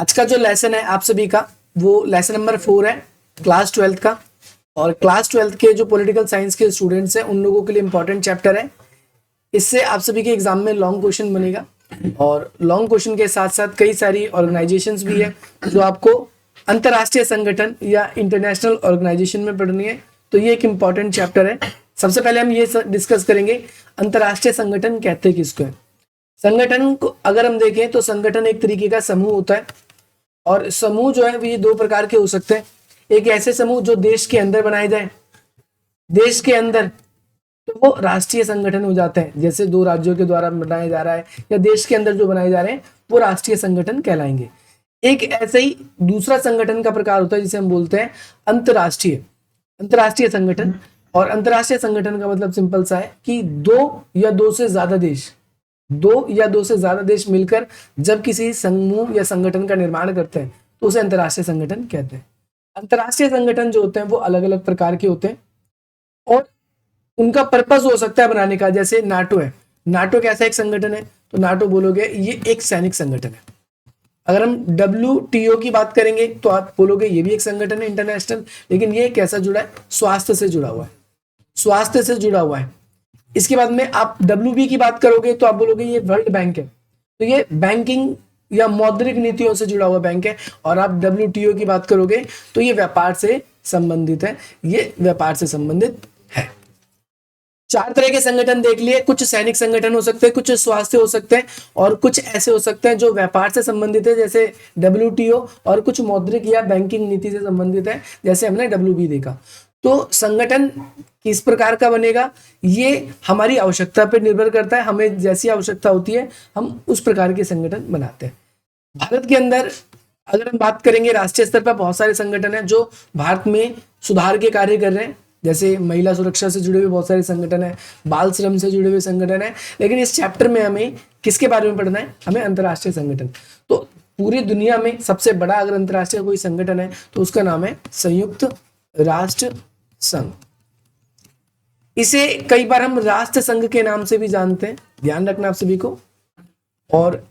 आज का जो लेसन है आप सभी का वो लेसन नंबर 4 है क्लास 12th का। और क्लास 12th के जो पॉलिटिकल साइंस के स्टूडेंट्स हैं उन लोगों के लिए इंपॉर्टेंट चैप्टर है। इससे आप सभी के एग्जाम में लॉन्ग क्वेश्चन बनेगा और लॉन्ग क्वेश्चन के साथ साथ कई सारी ऑर्गेनाइजेशंस भी है जो आपको अंतर्राष्ट्रीय संगठन या इंटरनेशनल ऑर्गेनाइजेशन में पढ़नी है। तो ये एक इम्पॉर्टेंट चैप्टर है। सबसे पहले हम ये डिस्कस करेंगे अंतर्राष्ट्रीय संगठन कहते किसको है। संगठन को अगर हम देखें तो संगठन एक तरीके का समूह होता है और समूह जो है वो ये दो प्रकार के हो सकते हैं। एक ऐसे समूह जो देश के अंदर बनाए जाए, देश के अंदर तो वो राष्ट्रीय संगठन हो जाते हैं, जैसे दो राज्यों के द्वारा बनाया जा रहा है या देश के अंदर जो बनाए जा रहे हैं वो राष्ट्रीय संगठन कहलाएंगे। एक ऐसे ही दूसरा संगठन का प्रकार होता है जिसे हम बोलते हैं अंतर्राष्ट्रीय संगठन। और अंतर्राष्ट्रीय संगठन का मतलब सिंपल सा है कि दो या दो से ज्यादा देश मिलकर जब किसी समूह या संगठन का निर्माण करते हैं तो उसे अंतर्राष्ट्रीय संगठन कहते हैं। अंतर्राष्ट्रीय संगठन जो होते हैं वो अलग अलग प्रकार के होते हैं और उनका पर्पस हो सकता है बनाने का। जैसे नाटो है, नाटो कैसा एक संगठन है तो नाटो बोलोगे ये एक सैनिक संगठन है। अगर हम WTO की बात करेंगे तो आप बोलोगे ये भी एक संगठन है इंटरनेशनल, लेकिन ये कैसा जुड़ा है, स्वास्थ्य से जुड़ा हुआ है, स्वास्थ्य से जुड़ा हुआ है। इसके बाद में आप WB की बात करोगे तो आप बोलोगे ये वर्ल्ड बैंक है, तो ये बैंकिंग या मौद्रिक नीतियों से जुड़ा हुआ बैंक है। और आप WTO की बात करोगे तो ये व्यापार से संबंधित है, ये व्यापार से संबंधित है। चार तरह के संगठन देख लिए, कुछ सैनिक संगठन हो सकते हैं, कुछ स्वास्थ्य हो सकते हैं और कुछ ऐसे हो सकते हैं जो व्यापार से संबंधित है जैसे WTO, और कुछ मौद्रिक या बैंकिंग नीति से संबंधित है जैसे हमने WB देखा। तो संगठन किस प्रकार का बनेगा ये हमारी आवश्यकता पर निर्भर करता है। हमें जैसी आवश्यकता होती है हम उस प्रकार के संगठन बनाते हैं। भारत के अंदर अगर हम बात करेंगे राष्ट्रीय स्तर पर बहुत सारे संगठन हैं जो भारत में सुधार के कार्य कर रहे हैं, जैसे महिला सुरक्षा से जुड़े हुए बहुत सारे संगठन है, बाल श्रम से जुड़े हुए संगठन है। लेकिन इस चैप्टर में हमें किसके बारे में पढ़ना है, हमें अंतर्राष्ट्रीय संगठन। तो पूरी दुनिया में सबसे बड़ा अगर अंतर्राष्ट्रीय कोई संगठन है तो उसका नाम है संयुक्त राष्ट्र संघ। इसे कई बार हम राष्ट्र संघ के नाम से भी जानते हैं, ध्यान रखना आप सभी को। और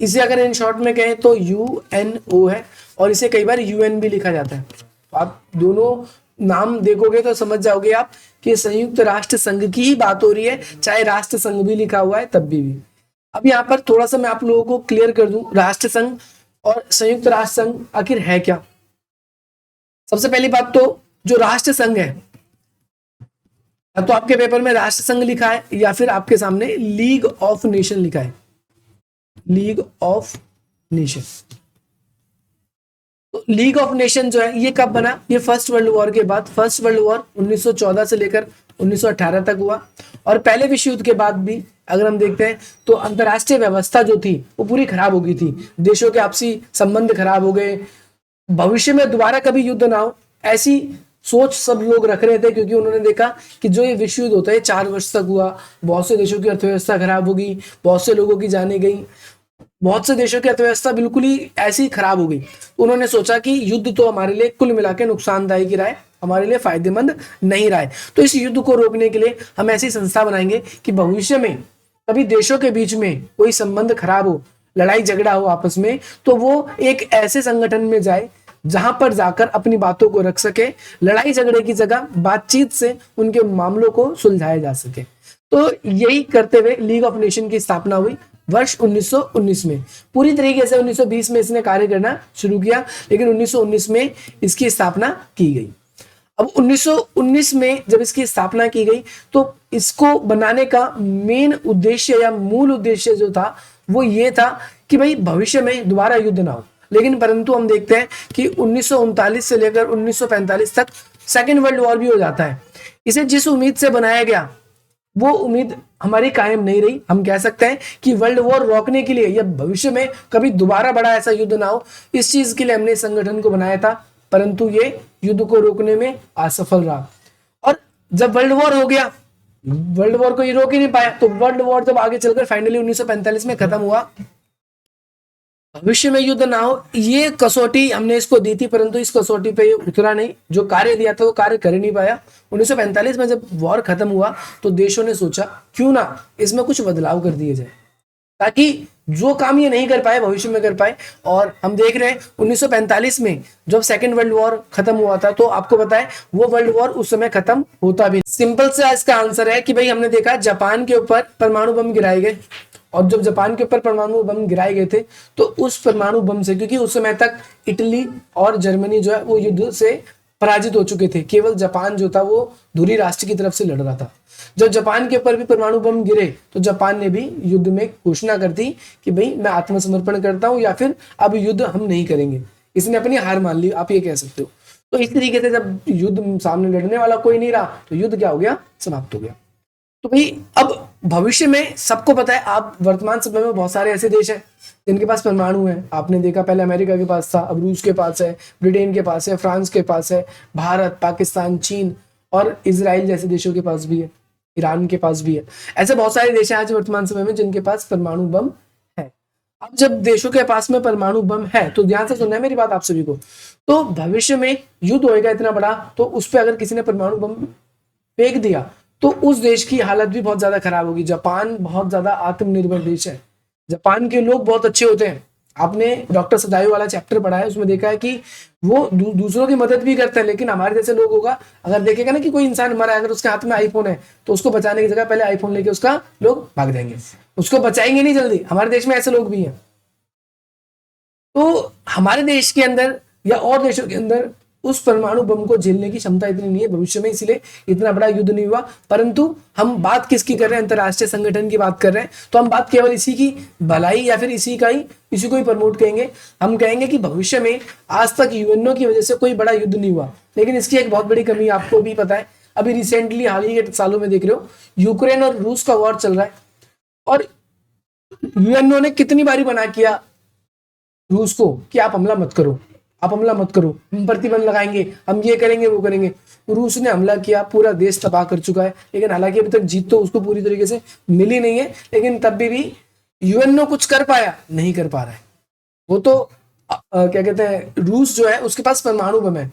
इसे अगर इन शॉर्ट में कहें तो UNO है और इसे कई बार UN भी लिखा जाता है। तो आप दोनों नाम देखोगे तो समझ जाओगे आप कि संयुक्त राष्ट्र संघ की ही बात हो रही है, चाहे राष्ट्र संघ भी लिखा हुआ है तब भी। अब यहाँ पर थोड़ा सा मैं आप लोगों को क्लियर कर दूं, राष्ट्र संघ और संयुक्त राष्ट्र संघ आखिर है क्या। सबसे पहली बात तो जो राष्ट्र संघ है, तो आपके पेपर में राष्ट्र संघ लिखा है या फिर आपके सामने लीग ऑफ नेशन लिखा है, लीग ऑफ नेशन। तो लीग ऑफ नेशन जो है ये कब बना, ये फर्स्ट वर्ल्ड वॉर के बाद। फर्स्ट वर्ल्ड वॉर 1914 से लेकर 1918 तक हुआ। और पहले विश्व युद्ध के बाद भी अगर हम देखते हैं तो अंतरराष्ट्रीय व्यवस्था जो थी वो पूरी खराब हो गई थी, देशों के आपसी संबंध खराब हो गए, भविष्य में दोबारा कभी युद्ध ना हो ऐसी सोच सब लोग रख रहे थे, क्योंकि उन्होंने देखा कि जो ये विश्व युद्ध होता है 4 वर्ष तक हुआ, बहुत से देशों की अर्थव्यवस्था खराब हो गई, बहुत से लोगों की जाने गई, बहुत से देशों की अर्थव्यवस्था बिल्कुल ही ऐसी खराब हो गई। उन्होंने सोचा कि युद्ध तो हमारे लिए कुल मिला के नुकसानदायक ही रहा है, हमारे लिए फायदेमंद नहीं रहा है। तो इस युद्ध को रोकने के लिए हम ऐसी संस्था बनाएंगे कि भविष्य में कभी देशों के बीच में कोई संबंध खराब हो, लड़ाई झगड़ा हो आपस में, तो वो एक ऐसे संगठन में जाए जहां पर जाकर अपनी बातों को रख सके, लड़ाई झगड़े की जगह बातचीत से उनके मामलों को सुलझाया जा सके। तो यही करते हुए लीग ऑफ नेशन की स्थापना हुई वर्ष 1919 में। पूरी तरीके से 1920 में इसने कार्य करना शुरू किया, लेकिन 1919 में इसकी स्थापना की गई। अब 1919 में जब इसकी स्थापना की गई तो इसको बनाने का मेन उद्देश्य या मूल उद्देश्य जो था वो ये था कि भाई भविष्य में दोबारा युद्ध ना हो। लेकिन परंतु हम देखते हैं कि 1939 से लेकर 1945 तक सेकेंड वर्ल्ड वॉर भी हो जाता है। इसे जिस उम्मीद से बनाया गया वो उम्मीद हमारी कायम नहीं रही। हम कह सकते हैं कि वर्ल्ड वॉर रोकने के लिए या भविष्य में कभी दोबारा बड़ा ऐसा युद्ध ना हो, इस चीज के लिए हमने संगठन को बनाया था, परंतु ये युद्ध को रोकने में असफल रहा। और जब वर्ल्ड वॉर हो गया, वर्ल्ड वॉर को ये रोक ही नहीं पाया, तो वर्ल्ड वॉर जब आगे चलकर फाइनली 1945 में खत्म हुआ, भविष्य में युद्ध ना हो ये कसौटी हमने इसको दी थी, परंतु इस कसौटी पे ये उतरा नहीं। जो कार्य दिया था वो कार्य कर ही नहीं पाया। 1945 में जब वॉर खत्म हुआ तो देशों ने सोचा क्यों ना इसमें कुछ बदलाव कर दिए जाए। ताकि जो काम ये नहीं कर पाए भविष्य में कर पाए। और हम देख रहे हैं 1945 में जब सेकेंड वर्ल्ड वॉर खत्म हुआ था, तो आपको पता है वो वर्ल्ड वॉर उस समय खत्म होता भी। सिंपल सा इसका आंसर है कि भाई हमने देखा जापान के ऊपर परमाणु बम गिराए गए, और जब जापान के ऊपर परमाणु बम गिराए गए थे तो उस परमाणु बम से, क्योंकि उस समय तक इटली और जर्मनी जो है वो युद्ध से पराजित हो चुके थे, केवल जापान जो था वो धुरी राष्ट्र की तरफ से लड़ रहा था। जब जापान के ऊपर भी परमाणु बम गिरे तो जापान ने भी युद्ध में घोषणा कर दी कि भाई मैं आत्मसमर्पण करता हूं, या फिर अब युद्ध हम नहीं करेंगे। इसने अपनी हार मान ली, आप ये कह सकते हो। तो इस तरीके से जब युद्ध सामने लड़ने वाला कोई नहीं रहा तो युद्ध क्या हो गया, समाप्त हो गया। तो भाई अब भविष्य में सबको पता है, आप वर्तमान समय में बहुत सारे ऐसे देश हैं जिनके पास परमाणु है। आपने देखा पहले अमेरिका के पास था, अब रूस के पास है, ब्रिटेन के पास है, फ्रांस के पास है, भारत, पाकिस्तान, चीन और इजराइल जैसे देशों के पास भी है, ईरान के पास भी है। ऐसे बहुत सारे देश हैं आज वर्तमान समय में जिनके पास परमाणु बम है। अब जब देशों के पास में परमाणु बम है तो ध्यान से सुनना है मेरी बात आप सभी को, तो भविष्य में युद्ध होएगा इतना बड़ा, तो उस पर अगर किसी ने परमाणु बम फेंक दिया तो उस देश की हालत भी बहुत ज्यादा खराब होगी। जापान बहुत ज्यादा आत्मनिर्भर देश है, जापान के लोग बहुत अच्छे होते हैं। आपने डॉक्टर सदायु वाला चैप्टर पढ़ा है, उसमें देखा है कि वो दूसरों की मदद भी करते हैं। लेकिन हमारे जैसे लोग होगा, अगर देखेगा ना कि कोई इंसान मरा है, अगर उसके हाथ में आईफोन है तो उसको बचाने की जगह पहले आईफोन लेके उसका लोग भाग जाएंगे, उसको बचाएंगे नहीं जल्दी। हमारे देश में ऐसे लोग भी हैं। तो हमारे देश के अंदर या और देशों के अंदर उस परमाणु बम को झेलने की क्षमता इतनी नहीं है भविष्य में, इसीलिए इतना बड़ा युद्ध नहीं हुआ। परंतु हम बात किसकी कर रहे हैं, अंतरराष्ट्रीय संगठन की बात कर रहे हैं, तो हम बात केवल इसी की भलाई या फिर इसी को ही प्रमोट करेंगे। हम कहेंगे कि भविष्य में आज तक यूएनओ की वजह से कोई बड़ा युद्ध नहीं हुआ, लेकिन इसकी एक बहुत बड़ी कमी आपको भी पता है। अभी रिसेंटली हाल ही के सालों में देख रहे हो यूक्रेन और रूस का वॉर चल रहा है, और यूएनओ ने कितनी बारी मना किया रूस को कि आप हमला मत करो, आप हमला मत करो, हम प्रतिबंध लगाएंगे, हम ये करेंगे वो करेंगे। रूस ने हमला किया, पूरा देश तबाह कर चुका है। लेकिन हालांकि अभी तक जीत तो उसको पूरी तरीके से मिली नहीं है, लेकिन तब भी यूएनओ कुछ कर पाया, नहीं कर पा रहा है। वो तो क्या कहते हैं, रूस जो है उसके पास परमाणु बम है,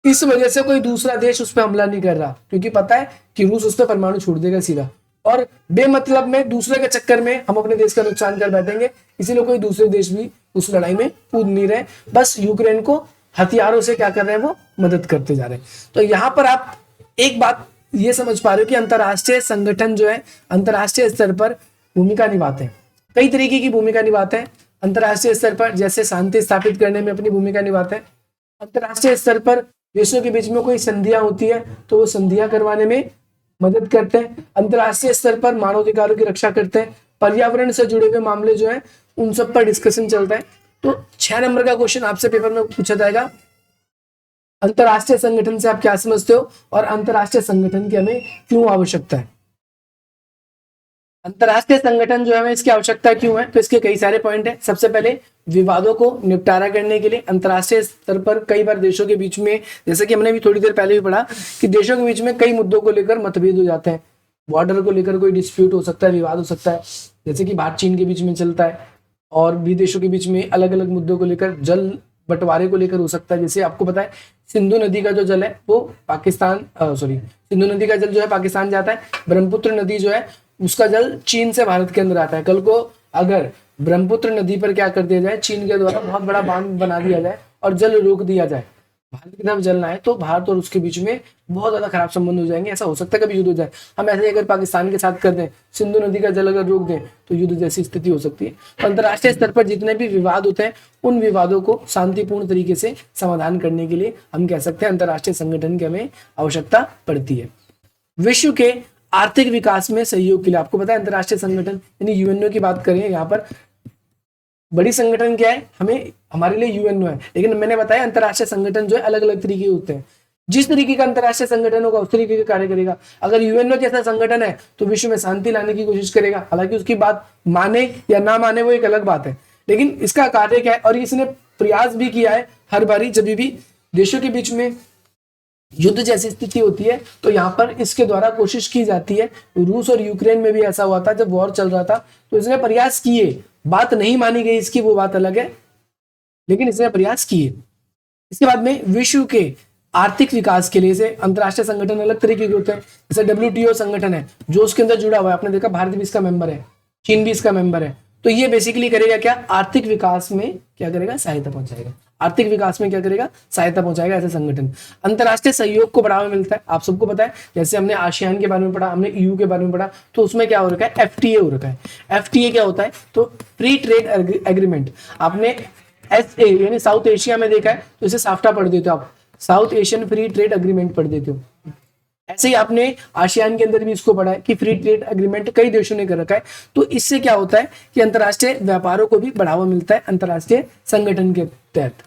इस वजह से कोई दूसरा देश उस पर हमला नहीं कर रहा, क्योंकि पता है कि रूस उस पर परमाणु छोड़ देगा सीधा। और बेमतलब में दूसरे के चक्कर में हम अपने देश का नुकसान कर बैठेंगे, इसीलिए कोई दूसरे देश भी उस लड़ाई में कूद नहीं रहे, बस यूक्रेन को हथियारों से क्या कर रहे हैं, वो मदद करते जा रहे हैं। तो यहाँ पर आप एक बात ये समझ पा रहे हो कि अंतरराष्ट्रीय संगठन जो है अंतरराष्ट्रीय स्तर पर भूमिका निभाते हैं, कई तरीके की भूमिका निभाते हैं। अंतरराष्ट्रीय स्तर पर जैसे शांति स्थापित करने में अपनी भूमिका निभाते हैं। अंतरराष्ट्रीय स्तर पर देशों के बीच में कोई संधियां होती है तो वो संधियां करवाने में मदद करते हैं। अंतरराष्ट्रीय स्तर पर मानवाधिकारों की रक्षा करते हैं। पर्यावरण से जुड़े हुए मामले जो है उन सब पर डिस्कशन चलता है। तो 6 नंबर का क्वेश्चन आपसे पेपर में पूछा जाएगा, अंतरराष्ट्रीय संगठन से आप क्या समझते हो और अंतरराष्ट्रीय संगठन की हमें क्यों आवश्यकता है। अंतरराष्ट्रीय संगठन जो है इसकी आवश्यकता क्यों है, तो इसके कई सारे पॉइंट है। सबसे पहले विवादों को निपटारा करने के लिए अंतरराष्ट्रीय स्तर पर कई बार देशों के बीच में, जैसे कि हमने भी थोड़ी देर पहले भी पढ़ा कि देशों के बीच में कई मुद्दों को लेकर मतभेद हो जाते हैं। बॉर्डर को लेकर कोई डिस्प्यूट हो सकता है, विवाद हो सकता है, जैसे कि भारत चीन के बीच में चलता है, और भी देशों के बीच में अलग अलग मुद्दों को लेकर, जल बंटवारे को लेकर हो सकता है। जैसे आपको पता है सिंधु नदी का जो जल है वो पाकिस्तान सिंधु नदी का जल जो है पाकिस्तान जाता है, ब्रह्मपुत्र नदी जो है उसका जल चीन से भारत के अंदर आता है। कल को अगर ब्रह्मपुत्र नदी पर क्या कर दिया जाए, चीन के द्वारा बहुत बड़ा बांध बना दिया जाए और जल रोक दिया जाए, भारत की तरफ जल ना है, तो भारत और उसके बीच में बहुत ज्यादा खराब संबंध हो जाएंगे। ऐसा हो सकता है कभी युद्ध हो जाए। हम ऐसे अगर पाकिस्तान के साथ कर दें, सिंधु नदी का जल अगर रोक दें तो युद्ध जैसी स्थिति हो सकती है। तो अंतरराष्ट्रीय स्तर पर जितने भी विवाद होते हैं उन विवादों को शांतिपूर्ण तरीके से समाधान करने के लिए हम कह सकते हैं अंतरराष्ट्रीय संगठन की हमें आवश्यकता पड़ती है। विश्व के आर्थिक विकास में सहयोग के लिए आपको पता है अंतरराष्ट्रीय संगठन यानी यूएनओ की बात करें, यहाँ पर बड़ी संगठन क्या है, हमें हमारे लिए यूएनओ है। लेकिन मैंने बताया अंतरराष्ट्रीय संगठन जो है अलग अलग तरीके के होते हैं। जिस तरीके का अंतरराष्ट्रीय संगठन होगा उस तरीके का कार्य करेगा। अगर यूएनओ जैसा संगठन है तो विश्व में शांति लाने की कोशिश करेगा, हालांकि उसकी बात माने या ना माने वो एक अलग बात है, लेकिन इसका कार्य क्या है, और इसने प्रयास भी किया है हर बारी जब भी देशों के बीच में युद्ध जैसी स्थिति होती है तो यहाँ पर इसके द्वारा कोशिश की जाती है। रूस और यूक्रेन में भी ऐसा हुआ था, जब वॉर चल रहा था तो इसने प्रयास किए, बात नहीं मानी गई इसकी, वो बात अलग है, लेकिन इसने प्रयास किए। इसके बाद में विश्व के आर्थिक विकास के लिए से अंतरराष्ट्रीय संगठन अलग तरीके के होते हैं। जैसे WTO संगठन है जो उसके अंदर जुड़ा हुआ है, आपने देखा भारत भी इसका मेंबर है, चीन भी इसका मेंबर है, तो ये बेसिकली करेगा क्या, आर्थिक विकास में क्या करेगा, सहायता पहुंचाएगा। आर्थिक विकास में क्या करेगा, सहायता पहुंचाएगा ऐसे संगठन। अंतरराष्ट्रीय सहयोग को बढ़ावा मिलता है, आप सबको पता है, जैसे हमने आसियान के बारे में पढ़ा, हमने ईयू के बारे में पढ़ा, तो उसमें क्या हो रखा है, एफटीए हो रखा है। एफटीए क्या होता है, तो फ्री ट्रेड एग्रीमेंट। आपने एसए यानी साउथ एशिया में देखा है, तो इसे साफ्टा पढ़ देते हो आप, south Asian free trade agreement पढ़ देते हो। ऐसे ही आपने आसियान के अंदर भी इसको पढ़ा है कि फ्री ट्रेड एग्रीमेंट कई देशों ने कर रखा है। तो इससे क्या होता है कि अंतरराष्ट्रीय व्यापारों को भी बढ़ावा मिलता है अंतरराष्ट्रीय संगठन के तहत।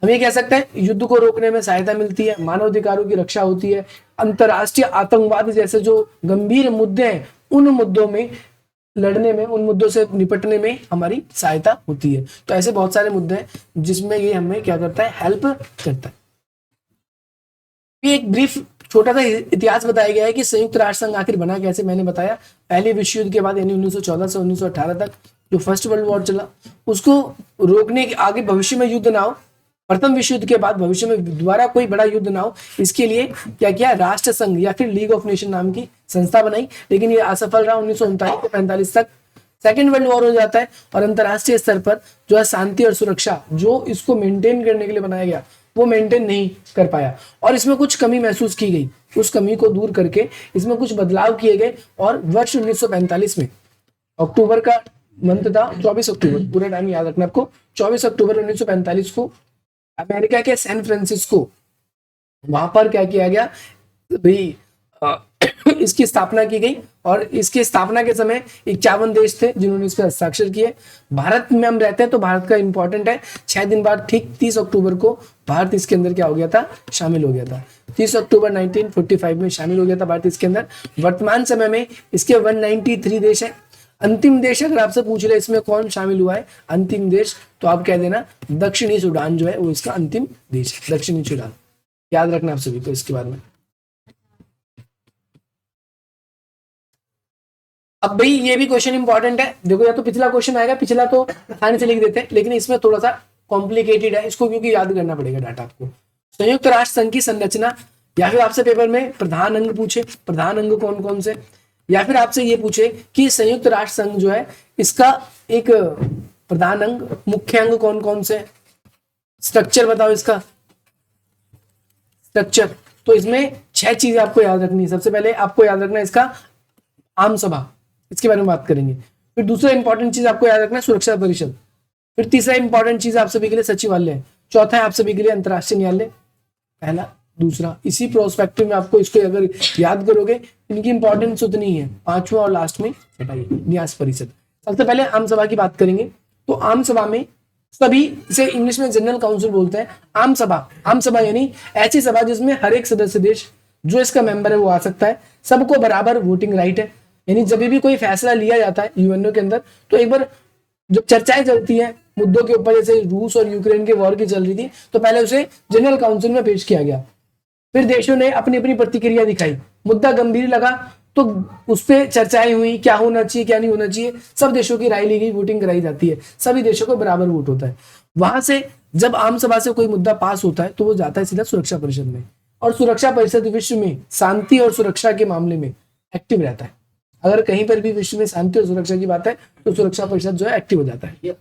हम ये कह सकते हैं युद्ध को रोकने में सहायता मिलती है, मानव अधिकारों की रक्षा होती है, अंतरराष्ट्रीय आतंकवाद जैसे जो गंभीर मुद्दे हैं उन मुद्दों में लड़ने में, उन मुद्दों से निपटने में हमारी सहायता होती है। तो ऐसे बहुत सारे मुद्दे हैं जिसमें ये हमें क्या करता है, हेल्प करता है। एक ब्रीफ छोटा सा इतिहास बताया गया है कि संयुक्त राष्ट्र संघ आखिर बना कैसे। मैंने बताया पहले विश्व युद्ध के बाद यानी 1914 से 1918 तक जो फर्स्ट वर्ल्ड वॉर चला, उसको रोकने के आगे भविष्य में युद्ध ना हो, प्रथम विश्व युद्ध के बाद भविष्य में दोबारा कोई बड़ा युद्ध ना हो, इसके लिए क्या किया, राष्ट्र संघ या फिर लीग ऑफ नेशन नाम की संस्था बनाई। लेकिन ये असफल रहा। 1939 से 45 तक सेकेंड वर्ल्ड वॉर हो जाता है और अंतरराष्ट्रीय स्तर पर जो है शांति और सुरक्षा जो इसको मेंटेन करने के लिए बनाया गया वो मेंटेन नहीं कर पाया और इसमें कुछ कमी महसूस की गई। उस कमी को दूर करके इसमें कुछ बदलाव किए गए और वर्ष 1945 में अक्टूबर का मंथ था, 24 अक्टूबर, पूरा टाइम याद रखना आपको, 24 अक्टूबर 1945 को अमेरिका के सैन फ्रांसिस्को वहां पर क्या किया गया भाई, इसकी स्थापना की गई और इसकी स्थापना के समय 51 देश थे जिन्होंने इस पर हस्ताक्षर किए। भारत में हम रहते हैं तो भारत का इंपॉर्टेंट है। 6 दिन बाद ठीक 30 अक्टूबर को भारत इसके अंदर क्या हो गया था, शामिल हो गया था। 30 अक्टूबर 1945 में शामिल हो गया था भारत इसके अंदर। वर्तमान समय में इसके 193 देश है। अंतिम देश अगर आपसे पूछ रहे इसमें कौन शामिल हुआ है अंतिम देश, तो आप कह देना दक्षिणी सूडान जो है वो इसका अंतिम देश है, दक्षिणी सूडान। याद रखना आप सभी को इसके बारे में। अब भाई ये भी क्वेश्चन इंपॉर्टेंट है, देखो या तो पिछला क्वेश्चन आएगा, पिछला तो आसानी से लिख देते हैं, लेकिन इसमें थोड़ा सा कॉम्प्लिकेटेड है, इसको क्योंकि याद करना पड़ेगा डाटा आपको। संयुक्त राष्ट्र संघ की संरचना, या फिर आपसे पेपर में प्रधान अंग पूछे, प्रधान अंग कौन कौन से, या फिर आपसे ये पूछे कि संयुक्त राष्ट्र संघ जो है इसका एक प्रधान अंग, मुख्य अंग कौन कौन से, स्ट्रक्चर बताओ इसका स्ट्रक्चर। तो इसमें 6 चीजें आपको याद रखनी है। सबसे पहले आपको याद रखना है इसका आम सभा, इसके बारे में बात करेंगे। फिर दूसरा इंपॉर्टेंट चीज आपको याद रखना है सुरक्षा परिषद। फिर तीसरा इंपॉर्टेंट चीज आप सभी के लिए सचिवालय है। चौथा है आप सभी के लिए अंतरराष्ट्रीय न्यायालय, पहला दूसरा। इसी प्रोस्पेक्टिव में आपको इसको अगर याद करोगे इनकी इंपॉर्टेंस उतनी है। पांचवा और लास्ट में हटाइए न्यास परिषद। सबसे पहले आम सभा की बात करेंगे। तो आम सभा में सभी, इसे इंग्लिश में जनरल काउंसिल बोलते हैं। आम सभा यानी ऐसी सभा जिसमें हर एक सदस्य देश जो इसका मेंबर है वो आ सकता है। सबको बराबर वोटिंग राइट है, यानी जब भी कोई फैसला लिया जाता है यूएनओ के अंदर तो एक बार जब चर्चाएं चलती हैं मुद्दों के ऊपर, जैसे रूस और यूक्रेन के वॉर की चल रही थी, तो पहले उसे जनरल काउंसिल में पेश किया गया। फिर देशों ने अपनी अपनी प्रतिक्रिया दिखाई, मुद्दा गंभीर लगा तो उस पर चर्चाएं हुई, क्या होना चाहिए क्या नहीं होना चाहिए। सब देशों की राय ली गई, वोटिंग कराई जाती है, सभी देशों को बराबर वोट होता है। वहां से जब आम सभा से कोई मुद्दा पास होता है तो वो जाता है सीधा सुरक्षा परिषद में, और सुरक्षा परिषद विश्व में शांति और सुरक्षा के मामले में एक्टिव रहता है। अगर कहीं पर भी विश्व में शांति और सुरक्षा की बात है तो सुरक्षा परिषद जो है एक्टिव हो जाता है।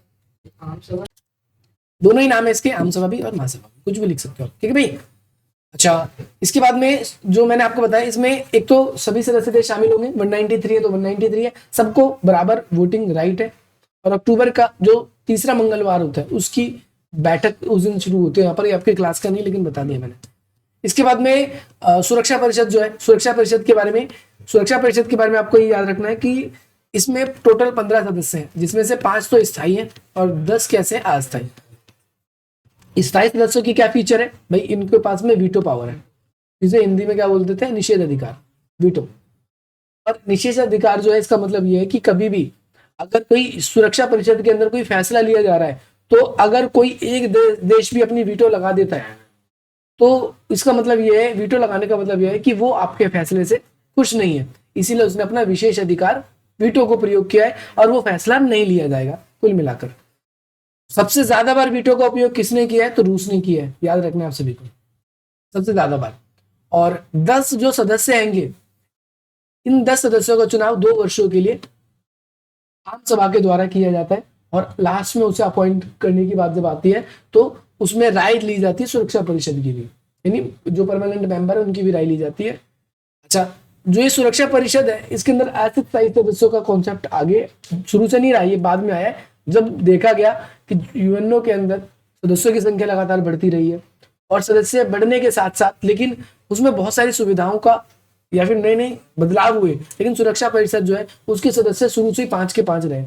दोनों ही नाम है इसके, आम सभा भी और महासभा, कुछ भी लिख सकते हो, ठीक है भाई। अच्छा, इसके बाद में जो मैंने आपको बताया, इसमें एक तो सभी सदस्य देश शामिल होंगे, 193 है तो 193 है, सबको बराबर वोटिंग राइट है। और अक्टूबर का जो तीसरा मंगलवार होता है उसकी बैठक उस दिन शुरू होती है। यहाँ पर आपकी क्लास का नहीं, लेकिन बता दिया मैंने। इसके बाद में सुरक्षा परिषद जो है, सुरक्षा परिषद के बारे में आपको ये याद रखना है कि इसमें टोटल 15 सदस्य हैं, जिसमें से 5 तो स्थायी हैं और 10 कैसे अस्थायी। स्थायी सदस्यों की क्या फीचर है भाई, इनके पास में वीटो पावर है, जिसे हिंदी में क्या बोलते थे, निषेध अधिकार, वीटो। और निषेध अधिकार जो है इसका मतलब ये है कि कभी भी अगर कोई सुरक्षा परिषद के अंदर कोई फैसला लिया जा रहा है तो अगर कोई एक देश भी अपनी वीटो लगा देता है तो इसका मतलब ये है, वीटो लगाने का मतलब ये है कि वो आपके फैसले से खुश नहीं है, इसीलिए उसने अपना विशेष अधिकार वीटो को प्रयोग किया है और वो फैसला नहीं लिया जाएगा। कुल मिलाकर सबसे ज्यादा बार वीटो का उपयोग किसने किया है, तो रूस ने किया है, याद रखना आप सभी को, सबसे ज्यादा बार। और 10 जो सदस्य आएंगे, इन 10 सदस्यों का चुनाव 2 वर्षों के लिए आम सभा के द्वारा किया जाता है, और लास्ट में उसे अपॉइंट करने की बात जब आती है तो उसमें राय ली जाती है सुरक्षा परिषद की भी, यानी जो परमानेंट मेंबर है उनकी भी राय ली जाती है। अच्छा, जो ये सुरक्षा परिषद है इसके अंदर ऐसे 27 सदस्यों का कॉन्सेप्ट आगे शुरू से नहीं रहा, ये बाद में आया है जब देखा गया कि यूएनओ के अंदर सदस्यों की संख्या लगातार बढ़ती रही है, और सदस्य बढ़ने के साथ साथ लेकिन उसमें बहुत सारी सुविधाओं का या फिर नए नए बदलाव हुए, लेकिन सुरक्षा परिषद जो है उसके सदस्य शुरू से ही 5 के 5 रहे।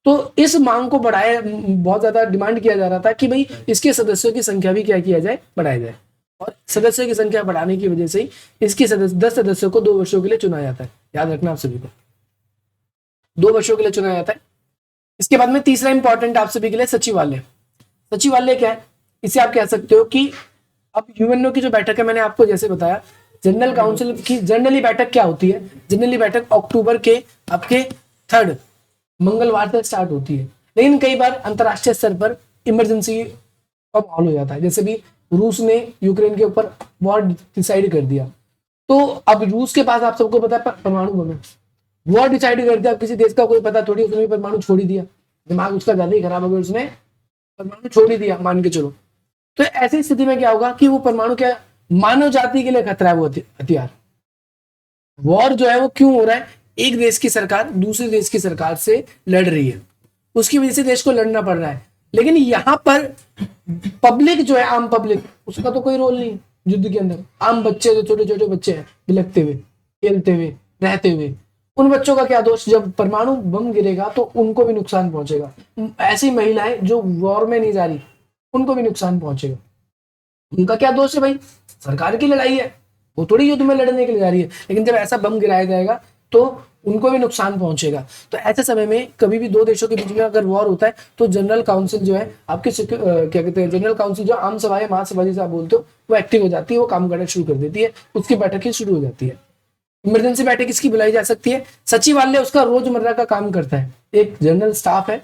तो इस मांग को बढ़ाया, बहुत ज्यादा डिमांड किया जा रहा था कि भाई इसके सदस्यों की संख्या भी क्या किया जाए, बढ़ाया जाए, और सदस्यों की संख्या बढ़ाने की वजह से ही इसके 10 सदस्यों को 2 वर्षों के लिए चुना जाता है। याद रखना आप सभी को, 2 वर्षों के लिए चुना जाता है। इसके बाद में तीसरा इंपॉर्टेंट आप सभी के लिए सचिवालय। सचिवालय क्या है, इसे आप कह सकते हो कि अब यूएनओ की जो बैठक है, मैंने आपको जैसे बताया जनरल काउंसिल की जनरली बैठक क्या होती है, जनरली बैठक अक्टूबर के आपके 3rd मंगलवार से स्टार्ट होती है, लेकिन कई बार अंतरराष्ट्रीय स्तर पर इमरजेंसी का माहौल हो जाता है, जैसे भी रूस ने यूक्रेन के ऊपर वॉर डिसाइड कर दिया, तो अब रूस के पास आप सबको पता है परमाणु बम है, वॉर डिसाइड कर दिया, अब किसी देश का कोई पता थोड़ी, उसने परमाणु छोड़ ही दिया, दिमाग उसका ज्यादा ही खराब हो गया, उसने परमाणु छोड़ ही दिया मान के चलो। तो ऐसी स्थिति में क्या होगा कि वो परमाणु क्या मानव जाति के लिए खतरा है, वो हथियार। वॉर जो है वो क्यों हो रहा है, एक देश की सरकार दूसरे देश की सरकार से लड़ रही है, उसकी वजह से देश को लड़ना पड़ रहा है, लेकिन यहां पर पब्लिक जो है, आम पब्लिक, उसका तो कोई रोल नहीं युद्ध के अंदर। आम बच्चे, जो छोटे छोटे बच्चे हैं बिलखते हुए, खेलते हुए, रहते हुए, उन बच्चों का क्या दोष, जब परमाणु बम गिरेगा तो उनको भी नुकसान पहुंचेगा। ऐसी महिलाएं जो वॉर में नहीं जा रही उनको भी नुकसान पहुंचेगा, उनका क्या दोष है भाई, सरकार की लड़ाई है, वो थोड़ी युद्ध में लड़ने के लिए जा रही है, लेकिन जब ऐसा बम गिराया जाएगा तो उनको भी नुकसान पहुंचेगा। तो ऐसे समय में कभी भी 2 देशों के बीच में अगर वॉर होता है तो जनरल काउंसिल जो है आपके क्या कहते हैं, जनरल काउंसिल जो आम सभा या महासभा जिसे आप बोलते हो, वो एक्टिव हो जाती है, वो काम करना शुरू कर देती है, उसकी बैठकें शुरू हो जाती है। इमरजेंसी बैठक किसकी बुलाई जा सकती है, सचिवालय उसका रोजमर्रा का काम करता है, एक जनरल स्टाफ है,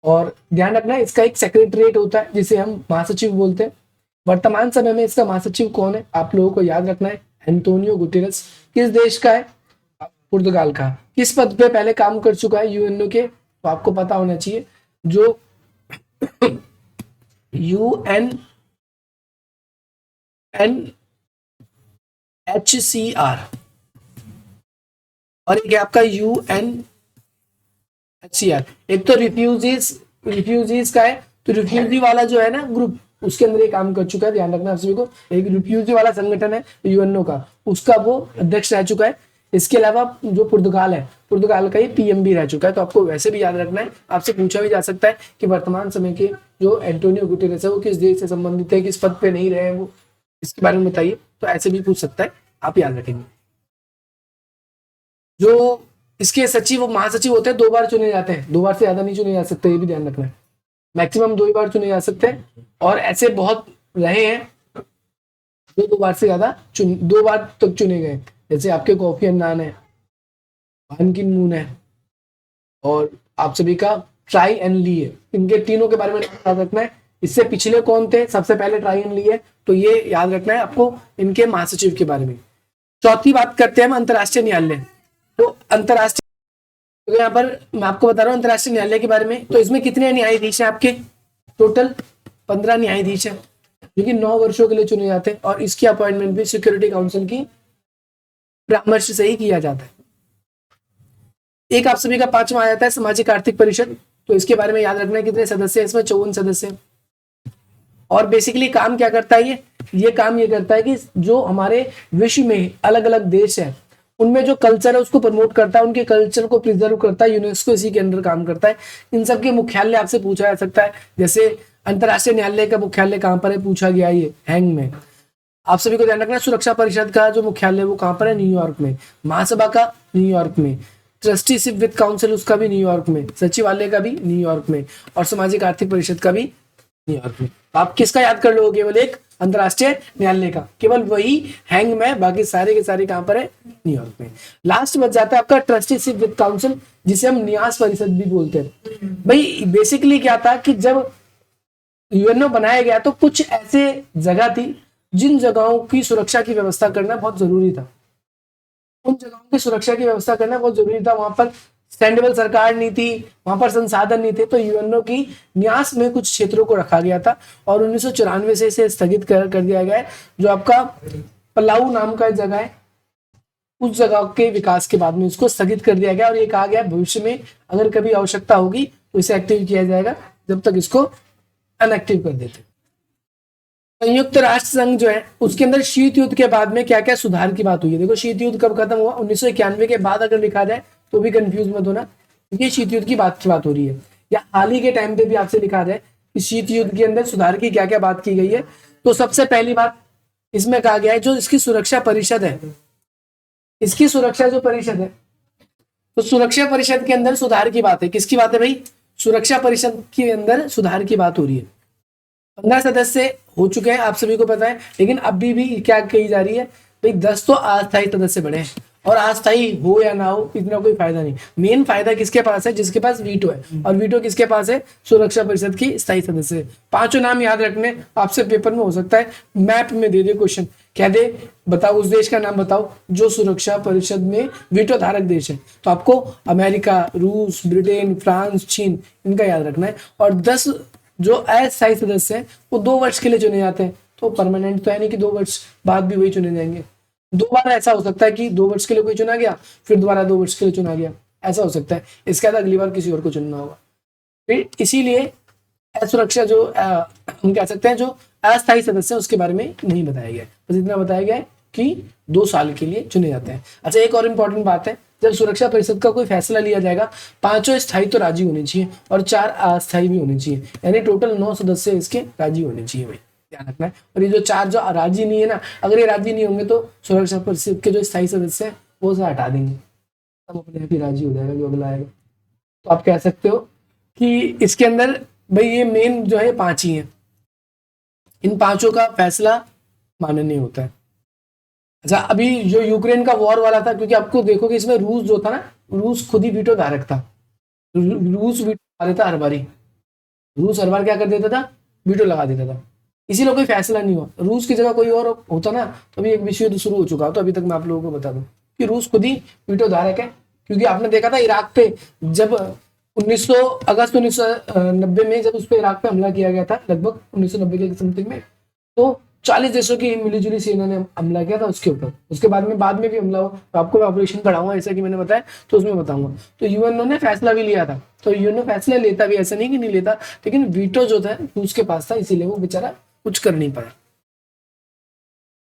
और ध्यान रखना है इसका एक सेक्रेटरीट होता है जिसे हम महासचिव बोलते हैं। वर्तमान समय में इसका महासचिव कौन है, आप लोगों को याद रखना है, एंटोनियो गुटेरेस। किस देश का है, पुर्तगाल का। किस पद पे पहले काम कर चुका है यूएनओ के, तो आपको पता होना चाहिए, जो UNHCR, और एक है आपका UNHCR। एक तो रिफ्यूजीज का है, तो रिफ्यूजी वाला जो है ना ग्रुप, उसके अंदर ये काम कर चुका है, ध्यान रखना आप सभी को। एक रिफ्यूजी वाला संगठन है यूएनओ का, उसका वो अध्यक्ष रह चुका है। इसके अलावा जो पुर्तगाल है, पुर्तगाल का ही पीएम भी रह चुका है। तो आपको वैसे भी याद रखना है, आपसे पूछा भी जा सकता है कि वर्तमान समय के जो एंटोनियो गुटेरेस है वो किस देश से संबंधित है, किस पद पे नहीं रहे हैं वो, इसके बारे में बताइए, तो ऐसे भी पूछ सकता है, आप याद रखेंगे। जो इसके सचिव महासचिव होते हैं 2 बार चुने जाते हैं, 2 बार से ज्यादा नहीं चुने जा सकते, ये भी ध्यान रखना है, मैक्सिमम 2 ही बार चुने जा सकते हैं, और ऐसे बहुत रहे हैं जो 2 बार से ज्यादा 2 बार तक चुने गए, जैसे आपके कोफी अन्नान है, बान की मून है, और आप सभी का ट्राई एंड ली है। इनके तीनों के बारे में याद रखना है। इससे पिछले कौन थे, सबसे पहले ट्राई एंड ली है, तो ये याद रखना है आपको इनके महासचिव के बारे में। चौथी बात करते हैं हम अंतरराष्ट्रीय न्यायालय। तो अंतरराष्ट्रीय, तो यहाँ पर मैं आपको बता रहा हूँ अंतरराष्ट्रीय न्यायालय के बारे में। तो इसमें कितने न्यायाधीश हैं आपके, टोटल 15 न्यायाधीश हैं, जो कि 9 वर्षों के लिए चुने जाते हैं, और इसकी अपॉइंटमेंट भी सिक्योरिटी काउंसिल की परामर्श से ही किया जाता है। एक आप सभी का 5वां आ जाता है सामाजिक आर्थिक परिषद। तो इसके बारे में याद रखना है कितने सदस्य हैं, इसमें 54 सदस्य हैं। और बेसिकली काम क्या करता है ये काम ये करता है कि जो हमारे विश्व में अलग अलग देश हैं उनमें जो कल्चर है उसको प्रमोट करता है, उनके कल्चर को प्रिजर्व करता है। यूनेस्को इसी के अंडर काम करता है। इन सब के मुख्यालय आपसे पूछा जा सकता है, जैसे अंतरराष्ट्रीय न्यायालय का मुख्यालय कहाँ पर है, पूछा गया ये हैंग में। आप सभी को ध्यान रखना, सुरक्षा परिषद का जो मुख्यालय वो कहाँ पर है, न्यूयॉर्क में। महासभा का न्यूयॉर्क में, ट्रस्टीशिप विद काउंसिल उसका भी न्यूयॉर्क में, सचिवालय का भी न्यूयॉर्क में, और सामाजिक आर्थिक परिषद का भी न्यूयॉर्क में। आप किसका याद कर लो, केवल एक अंतरराष्ट्रीय न्यायालय का, केवल वही हैंग में, बाकी सारे के सारे कहां पर है, न्यूयॉर्क में। लास्ट बच जाता है आपका ट्रस्टीशिप विद काउंसिल, जिसे हम न्यास परिषद भी बोलते हैं। भाई बेसिकली क्या था कि जब यूएनओ बनाया गया तो कुछ ऐसे जगह थी जिन जगहों की सुरक्षा की व्यवस्था करना बहुत जरूरी था। उन जगहों की सुरक्षा की व्यवस्था करना बहुत जरूरी था। वहां पर एक्सटेंडेबल सरकार नहीं थी, वहां पर संसाधन नहीं थे, तो यूएनओ की न्यास में कुछ क्षेत्रों को रखा गया था और 1994 से इसे स्थगित कर दिया गया है। जो आपका पलाऊ नाम का जगह है, उस जगह के विकास के बाद में इसको स्थगित कर दिया गया और ये कहा गया भविष्य में अगर कभी आवश्यकता होगी तो इसे एक्टिव किया जाएगा, जब तक इसको अनएक्टिव कर देते। संयुक्त राष्ट्र संघ जो है उसके अंदर शीत युद्ध के बाद में क्या क्या सुधार की बात हुई है। देखो शीत युद्ध कब खत्म हुआ, 1991 के बाद अगर लिखा जाए तो भी कंफ्यूज मत होना, ये शीत युद्ध की बात हो रही है, या हाल ही के टाइम पे भी आपसे लिखा जाए कि शीत युद्ध के अंदर सुधार की क्या क्या बात की गई है। तो सबसे पहली बात इसमें कहा गया है जो इसकी सुरक्षा परिषद है, इसकी सुरक्षा जो परिषद है, तो सुरक्षा परिषद के अंदर सुधार की बात है। किसकी बात है भाई, सुरक्षा परिषद के अंदर सुधार की बात हो रही है। 15 सदस्य हो चुके हैं, आप सभी को पता है, लेकिन अभी भी क्या कही जा रही है भाई 10 तो अस्थायी सदस्य बढ़े हैं, और अस्थायी हो या ना हो इतना कोई फायदा नहीं। मेन फायदा किसके पास है, जिसके पास वीटो है, और वीटो किसके पास है, सुरक्षा परिषद की स्थायी सदस्य। पांचों नाम याद रखने, आपसे पेपर में हो सकता है मैप में दे दे क्वेश्चन, कह दे बताओ उस देश का नाम बताओ जो सुरक्षा परिषद में वीटो धारक देश है, तो आपको अमेरिका, रूस, ब्रिटेन, फ्रांस, चीन, इनका याद रखना है। और 10 जो अस्थायी सदस्य हैं वो 2 वर्ष के लिए चुने जाते हैं, तो परमानेंट तो है नहीं कि 2 वर्ष बाद भी वही चुने जाएंगे। 2 बार ऐसा हो सकता है कि 2 वर्ष के लिए कोई चुना गया, फिर दोबारा 2 वर्ष के लिए चुना गया, ऐसा हो सकता है। इसके बाद अगली बार किसी और को चुनना होगा। फिर इसीलिए सुरक्षा जो हम कह सकते हैं जो अस्थायी सदस्य है उसके बारे में नहीं बताया गया, बस इतना बताया गया है कि 2 साल के लिए चुने जाते हैं। अच्छा, एक और इम्पोर्टेंट बात है, जब सुरक्षा परिषद का कोई फैसला लिया जाएगा 5 स्थायी तो राजी होने चाहिए और 4 अस्थायी भी होने चाहिए, यानी टोटल 9 सदस्य इसके राजी होने चाहिए भाई, ध्यान रखना है। और ये जो 4 जो राजी नहीं है ना, अगर ये राजी नहीं होंगे तो सुरक्षा परिषद के जो स्थायी सदस्य हैं वो उसे हटा देंगे, तब अपने आप ही राजी हो जाएगा जो अगला आएगा। तो आप कह सकते हो कि इसके अंदर भाई ये मेन जो है 5 ही है, इन 5 का फैसला माननीय होता है। अच्छा, अभी जो यूक्रेन का वॉर वाला था, क्योंकि आपको देखो कि इसमें रूस जो था ना, रूस खुद ही वीटो धारक था, रूस वीटो लगा देता हर बारी, रूस हर बार क्या कर देता था, वीटो लगा देता था, इसीलिए कोई फैसला नहीं हुआ। रूस की जगह कोई और होता ना तो अभी एक विश्व युद्ध शुरू हो चुका हो। तो अभी तक मैं आप लोगों को बता दूं कि रूस खुद ही वीटो धारक है, क्योंकि आपने देखा था इराक पे जब 1990 में जब उस पर इराक पे हमला किया गया था, लगभग 1990 के समथिंग में, तो 40 देशों की मिलीजुली सेना ने हमला किया था उसके ऊपर। उसके बाद में भी हमला हुआ, तो आपको मैं ऑपरेशन पढ़ाऊंगा ऐसा कि मैंने बताया तो उसमें बताऊंगा। तो यूएनओ ने फैसला भी लिया था, तो यूएनओ फैसला लेता भी, ऐसा नहीं कि नहीं लेता, लेकिन वीटो जो था रूस के पास था, इसीलिए वो बेचारा कुछ कर नहीं पाया।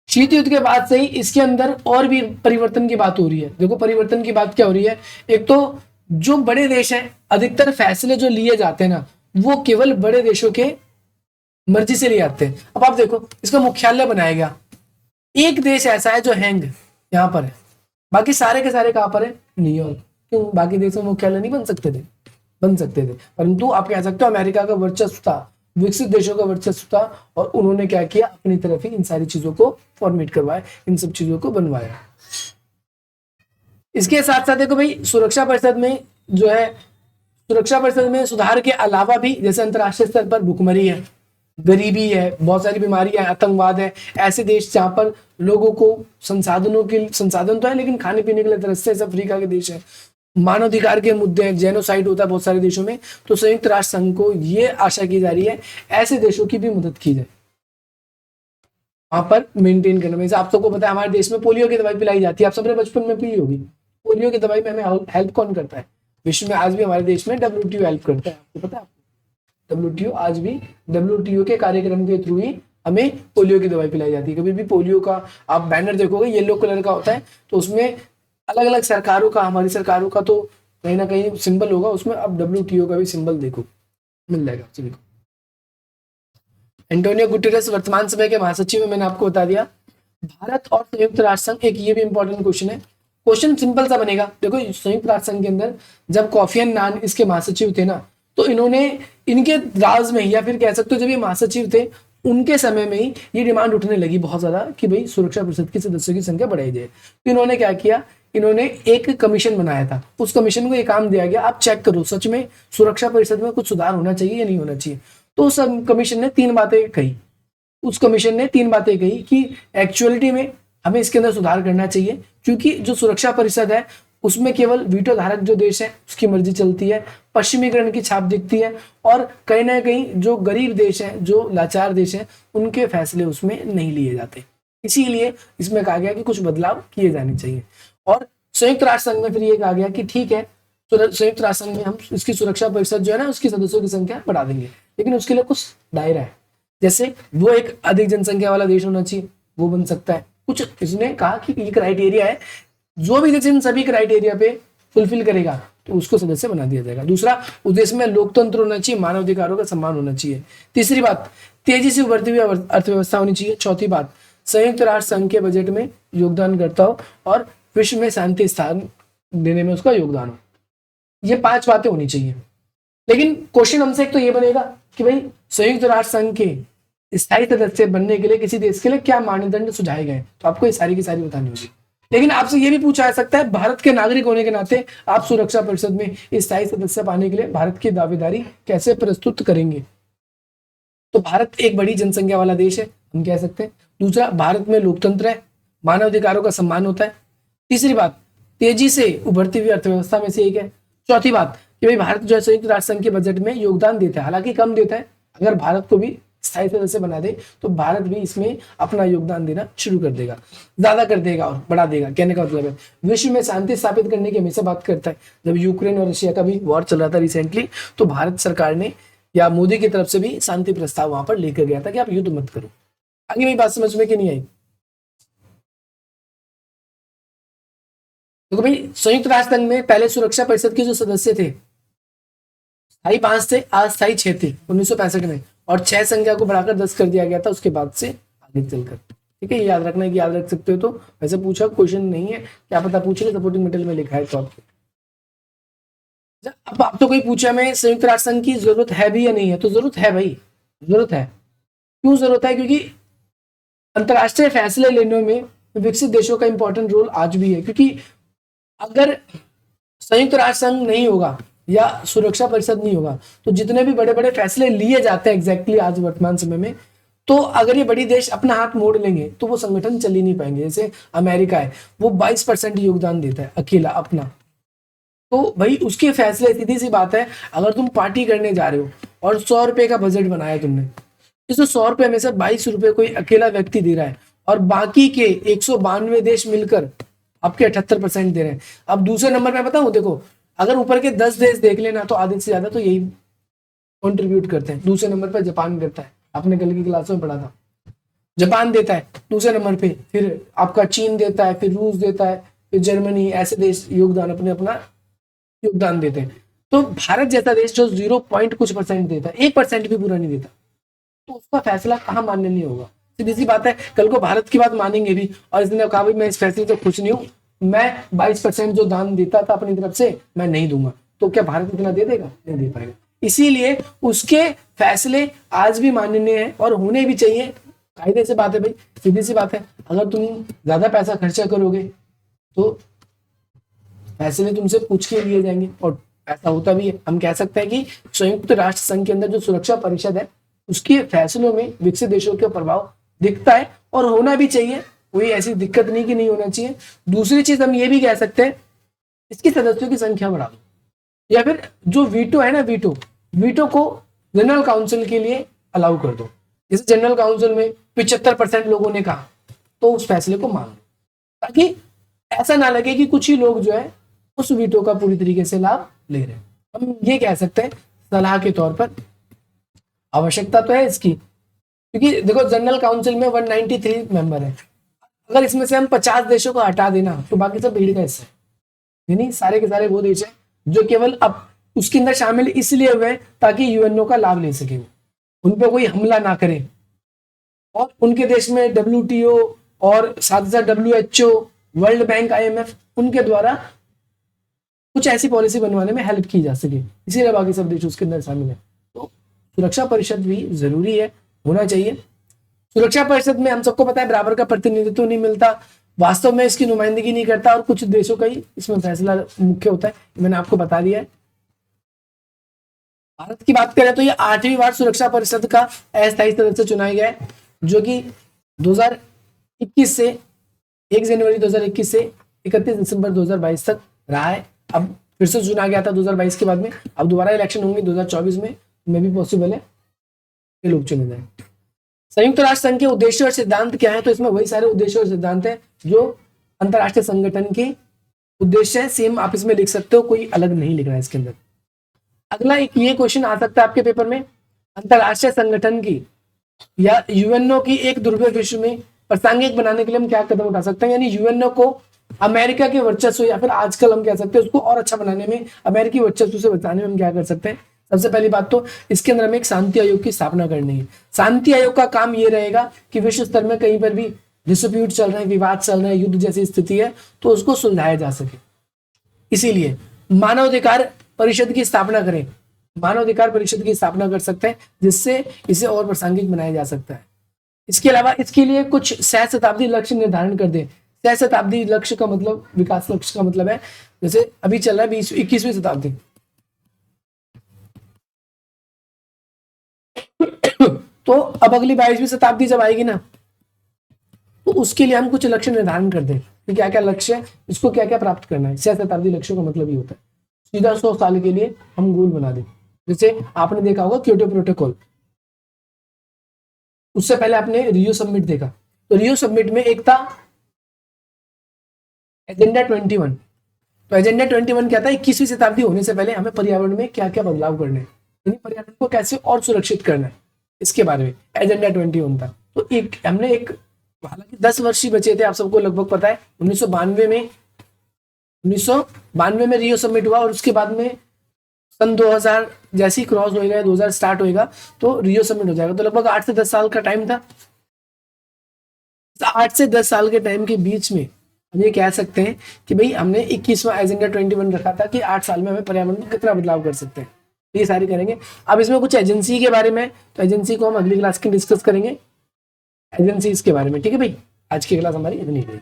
शीत युद्ध के बाद से ही इसके अंदर और भी परिवर्तन की बात हो रही है। देखो परिवर्तन की बात क्या हो रही है, एक तो जो बड़े देश हैं अधिकतर फैसले जो लिए जाते हैं ना वो केवल बड़े देशों के मर्जी से लिए जाते हैं। अब आप देखो इसका मुख्यालय बनाया गया, एक देश ऐसा है जो हैंग यहाँ पर है, बाकी सारे के सारे कहाँ पर है, न्यूयॉर्क। क्यों, बाकी देशों में मुख्यालय नहीं बन सकते थे, बन सकते थे, परंतु आप कह सकते हो अमेरिका का वर्चस्व था, विकसित देशों का वर्चस्व था, और उन्होंने क्या किया, अपनी तरफ ही इन सारी चीजों को फॉर्मेट करवाया, इन सब चीजों को बनवाया। इसके साथ साथ देखो भाई सुरक्षा परिषद में जो है, सुरक्षा परिषद में सुधार के अलावा भी जैसे अंतरराष्ट्रीय स्तर पर भुखमरी है, गरीबी है, बहुत सारी बीमारियां है, आतंकवाद है, ऐसे देश जहां पर लोगों को संसाधन तो है लेकिन खाने पीने के लिए तरसते हैं, अफ्रीका के देश है, मानवाधिकार के मुद्दे हैं, जेनोसाइड होता है बहुत सारे देशों में, तो संयुक्त राष्ट्र संघ को ये आशा की जा रही है ऐसे देशों की भी मदद की जाए, वहां पर मेंटेन करने में। आप सबको पता है हमारे देश में पोलियो की दवाई पिलाई जाती है, आप सबने बचपन में पी होगी। पोलियो की दवाई में हमें हेल्प कौन करता है, विश्व में आज भी हमारे देश में WTO हेल्प करता है, आपको पता है, WTO आज भी WTO के कार्यक्रम के थ्रू ही हमें पोलियो की दवाई पिलाई जाती है। कभी भी पोलियो का आप बैनर देखोगे येलो कलर का होता है, तो उसमें अलग अलग सरकारों का, हमारी सरकारों का तो कहीं ना कहीं सिंबल होगा उसमें, अब WTO का भी सिंबल देखो मिल जाएगा सभी को। एंटोनियो गुटेरेस वर्तमान समय के महासचिव में, मैंने आपको बता दिया। भारत और संयुक्त राष्ट्र संघ, एक ये भी इंपॉर्टेंट क्वेश्चन है, क्वेश्चन सिंपल सा बनेगा। देखो संयुक्त राष्ट्र संघ के अंदर जब कॉफी अन्नान इसके महासचिव थे ना, तो इन्होंने इनके राज में ही, या फिर कह सकते हो जब ये महासचिव थे उनके समय में ही ये डिमांड उठने लगी बहुत ज्यादा कि भाई सुरक्षा परिषद के सदस्यों की संख्या बढ़ाई जाए। तो इन्होंने क्या किया, इन्होंने एक कमीशन बनाया था, उस कमीशन को ये काम दिया गया आप चेक करो सच में सुरक्षा परिषद में कुछ सुधार होना चाहिए या नहीं होना चाहिए। तो उस कमीशन ने 3 बातें कही, उस कमीशन ने 3 बातें कही कि एक्चुअलिटी में हमें इसके अंदर सुधार करना चाहिए, क्योंकि जो सुरक्षा परिषद है उसमें केवल वीटो धारक जो देश है उसकी मर्जी चलती है, पश्चिमीकरण की छाप दिखती है, और कहीं ना कहीं जो गरीब देश है, जो लाचार देश है, उनके फैसले उसमें नहीं लिए जाते। इसीलिए इसमें कहा गया कि कुछ बदलाव किए जाने चाहिए। और संयुक्त राष्ट्र संघ में फिर ये कहा गया कि ठीक है, संयुक्त राष्ट्र संघ में हम इसकी सुरक्षा परिषद जो है ना, उसकी सदस्यों की संख्या बढ़ा देंगे, लेकिन उसके लिए कुछ दायरा है। जैसे वो एक अधिक जनसंख्या वाला देश होना चाहिए, वो बन सकता है। कुछ इसने कहा कि ये क्राइटेरिया है, जो भी देश इन सभी क्राइटेरिया पे फुलफिल करेगा तो उसको सदस्य बना दिया जाएगा। दूसरा, उस देश में लोकतंत्र होना चाहिए, मानवाधिकारों का सम्मान होना चाहिए। तीसरी बात, तेजी से उभरती हुई अर्थव्यवस्था होनी चाहिए। चौथी बात, संयुक्त राष्ट्र संघ के बजट में योगदान करता हो और विश्व में शांति स्थान देने में उसका योगदान हो। ये 5 बातें होनी चाहिए। लेकिन क्वेश्चन हमसे एक तो ये बनेगा कि भाई संयुक्त राष्ट्र संघ के स्थायी सदस्य बनने के लिए किसी देश के लिए क्या मानदंड सुझाए गए, तो आपको ये सारी की सारी बतानी होगी। लेकिन आपसे ये भी पूछा जा सकता है, भारत के नागरिक होने के नाते आप सुरक्षा परिषद में स्थायी सदस्य पाने के लिए भारत की दावेदारी कैसे प्रस्तुत करेंगे? तो भारत एक बड़ी जनसंख्या वाला देश है, हम कह सकते हैं। दूसरा, भारत में लोकतंत्र है, मानवाधिकारों का सम्मान होता है। तीसरी बात, तेजी से उभरती हुई अर्थव्यवस्था में से एक है। चौथी बात कि भाई भारत जो है संयुक्त राष्ट्र संघ के बजट में योगदान देता है, हालांकि कम देता है। अगर भारत को भी स्थायी सदस्य बना दे तो भारत भी इसमें अपना योगदान देना शुरू कर देगा, ज्यादा कर देगा और बढ़ा देगा। कहने का मतलब है विश्व में शांति स्थापित करने की हमेशा बात करता है। जब यूक्रेन और रशिया का भी वॉर चल रहा था रिसेंटली, तो भारत सरकार ने या मोदी की तरफ से भी शांति प्रस्ताव वहां पर लेकर गया था कि आप युद्ध मत करो। आगे मेरी बात समझ में कि नहीं आई? देखो भाई, संयुक्त राष्ट्र संघ में पहले सुरक्षा परिषद के जो सदस्य थे, स्थायी 5 थे, अस्थायी 6 थे 1965 में, और 6 संख्या को बढ़ाकर 10 कर दिया गया था उसके बाद से आगे चलकर। ठीक है, ये याद रखना है कि याद रख सकते हो। तो वैसे पूछा क्वेश्चन नहीं है, क्या पता पूछे, सपोर्टिंग मटेरियल में लिखा है तो आपके। अब आप तो कोई पूछा मैं संयुक्त राष्ट्र संघ की जरूरत है भी या नहीं है, तो जरूरत है भाई, जरूरत है। क्यों जरूरत है? क्योंकि अंतरराष्ट्रीय फैसले लेने में विकसित देशों का इंपॉर्टेंट रोल आज भी है। क्योंकि अगर संयुक्त राष्ट्र संघ नहीं होगा या सुरक्षा परिषद नहीं होगा, तो जितने भी बड़े बड़े फैसले लिए जाते हैं एग्जैक्टली आज वर्तमान समय में, तो अगर ये बड़ी देश अपना हाथ मोड़ लेंगे तो वो संगठन चल ही नहीं पाएंगे। जैसे अमेरिका है, वो 22% योगदान देता है अकेला अपना, तो भाई उसके फैसले, सीधी सी बात है, अगर तुम पार्टी करने जा रहे हो और 100 रुपए का बजट बनाया तुमने, इस 100 रुपए में से 22 रुपए कोई अकेला व्यक्ति दे रहा है और बाकी के 192 देश मिलकर आपके 78% दे रहे हैं। अब दूसरे नंबर पे बताऊं, देखो अगर ऊपर के 10 देश देख लेना तो आधे से ज्यादा तो यही कंट्रीब्यूट करते हैं। दूसरे नंबर पर जापान करता है, आपने कल की क्लास में पढ़ा था, जापान देता है दूसरे नंबर पे, फिर आपका चीन देता है, फिर रूस देता है, फिर जर्मनी, ऐसे देश योगदान अपने अपना योगदान देते हैं। तो भारत जैसा देश जो 0 पॉइंट कुछ परसेंट देता है, 1% भी पूरा नहीं देता, तो उसका फैसला कहाँ मान्य नहीं होगा? सीधी सी बात है, कल को भारत की बात मानेंगे भी और इसने कहा भाई मैं इस फैसले से खुश नहीं हूं, मैं 22% जो दान देता था अपनी तरफ से मैं नहीं दूंगा, तो क्या भारत इतना दे देगा? नहीं दे पाएगा। इसीलिए उसके फैसले आज भी माननीय है और होने भी चाहिए। कायदे से बात है भाई, सीधी सी बात है, अगर तुम ज्यादा पैसा खर्चा करोगे तो फैसले तुमसे पूछ के लिए जाएंगे, और ऐसा होता भी है। हम कह सकते हैं कि संयुक्त राष्ट्र संघ के अंदर जो सुरक्षा परिषद है उसके फैसलों में विकसित देशों का प्रभाव दिखता है और होना भी चाहिए, कोई ऐसी दिक्कत नहीं कि नहीं होना चाहिए। दूसरी चीज हम ये भी कह सकते हैं, इसकी सदस्यों की संख्या बढ़ा दो, या फिर जो वीटो है ना, वीटो को जनरल काउंसिल के लिए अलाउ कर दो। जैसे जनरल काउंसिल में 75% लोगों ने कहा तो उस फैसले को मान लो, ताकि ऐसा ना लगे कि कुछ ही लोग जो है उस वीटो का पूरी तरीके से लाभ ले रहे हैं। हम ये कह सकते हैं सलाह के तौर पर आवश्यकता तो है इसकी, क्योंकि देखो जनरल काउंसिल में 193 मेंबर है, अगर इसमें से हम 50 देशों को हटा देना तो बाकी सब भीड़ का हिस्सा है, यानी सारे के सारे वो देश है जो केवल अब उसके अंदर शामिल इसलिए हुए ताकि यूएनओ का लाभ ले सके, उन पर कोई हमला ना करे, और उनके देश में WTO और साथ ही साथ WHO, वर्ल्ड बैंक, IMF, उनके द्वारा कुछ ऐसी पॉलिसी बनवाने में हेल्प की जा सके, इसीलिए बाकी सब देश उसके अंदर शामिल है। तो सुरक्षा परिषद भी जरूरी है, होना चाहिए। सुरक्षा परिषद में हम सबको पता है बराबर का प्रतिनिधित्व नहीं मिलता, वास्तव में इसकी नुमाइंदगी नहीं करता और कुछ देशों का ही इसमें फैसला मुख्य होता है, मैंने आपको बता दिया है। भारत की बात करें तो ये 8वीं बार सुरक्षा परिषद का अस्थायी सदस्य चुना गया है, जो कि 2021 से 1 जनवरी 2021 से 31 दिसंबर 2022 तक रहा है। अब फिर से चुना गया था 2022 के बाद में, अब दोबारा इलेक्शन होंगे 2024 में भी पॉसिबल है ये लोग चुने जाए। संयुक्त राष्ट्र संघ के उद्देश्य और सिद्धांत क्या है? तो इसमें वही सारे उद्देश्य और सिद्धांत है जो अंतरराष्ट्रीय संगठन के उद्देश्य है, सेम आप इसमें लिख सकते हो, कोई अलग नहीं लिखना है इसके अंदर। अगला एक ये क्वेश्चन आ सकता है आपके पेपर में, अंतरराष्ट्रीय संगठन की या यूएनओ की एक दुर्बल विश्व में प्रासंगिक बनाने के लिए हम क्या कदम उठा सकते हैं? यानी यूएनओ को अमेरिका के वर्चस्व या फिर आजकल हम कह सकते हैं उसको और अच्छा बनाने में, अमेरिकी वर्चस्व से बचाने में हम क्या कर सकते हैं? सबसे पहली बात तो इसके अंदर हमें एक शांति आयोग की स्थापना करनी है। शांति आयोग का काम ये रहेगा कि विश्व स्तर में कहीं पर भी डिस्प्यूट चल रहे हैं, विवाद चल रहे हैं, युद्ध जैसी स्थिति है तो उसको सुलझाया जा सके। इसीलिए मानवाधिकार परिषद की स्थापना करें, मानवाधिकार परिषद की स्थापना कर सकते हैं जिससे इसे और प्रासंगिक बनाया जा सकता है। इसके अलावा इसके लिए कुछ सहस्त्राब्दी लक्ष्य निर्धारण कर दें। सहस्त्राब्दी लक्ष्य का मतलब, विकास लक्ष्य का मतलब है जैसे अभी चल रहा है 21वीं शताब्दी तो अब अगली 22वीं शताब्दी जब आएगी ना तो उसके लिए हम कुछ लक्ष्य निर्धारण कर दें कि क्या क्या लक्ष्य है, इसको क्या क्या प्राप्त करना है। सहस्त्राब्दी लक्ष्यों का मतलब ये होता है सीधा 100 साल के लिए हम गोल बना दें। जैसे आपने देखा होगा क्योटो प्रोटोकॉल, उससे पहले आपने रियो समिट देखा, तो रियो समिट में एक था एजेंडा 21। तो एजेंडा 21 क्या था? 21वीं शताब्दी होने से पहले हमें पर्यावरण में क्या क्या बदलाव करने हैं, यानी पर्यावरण को कैसे और सुरक्षित करना है, इसके बारे में एजेंडा 21 था। तो एक हमने एक, हालांकि 10 वर्ष ही बचे थे, आप सबको लगभग पता है 1992 में रियो समिट हुआ और उसके बाद में सन 2000 जैसे ही क्रॉस होएगा, 2000 स्टार्ट होएगा तो रियो समिट हो जाएगा। तो लगभग 8 से 10 साल का टाइम था। 8 से 10 साल के टाइम के बीच में हम ये कह सकते हैं कि भाई हमने 21वां एजेंडा 21 रखा था कि 8 साल में हमें पर्यावरण में कितना बदलाव कर सकते हैं, ये सारी करेंगे। अब इसमें कुछ एजेंसी के बारे में, तो एजेंसी को हम अगली क्लास की डिस्कस करेंगे, एजेंसीज के बारे में। ठीक है भाई, आज की क्लास हमारी इतनी रही।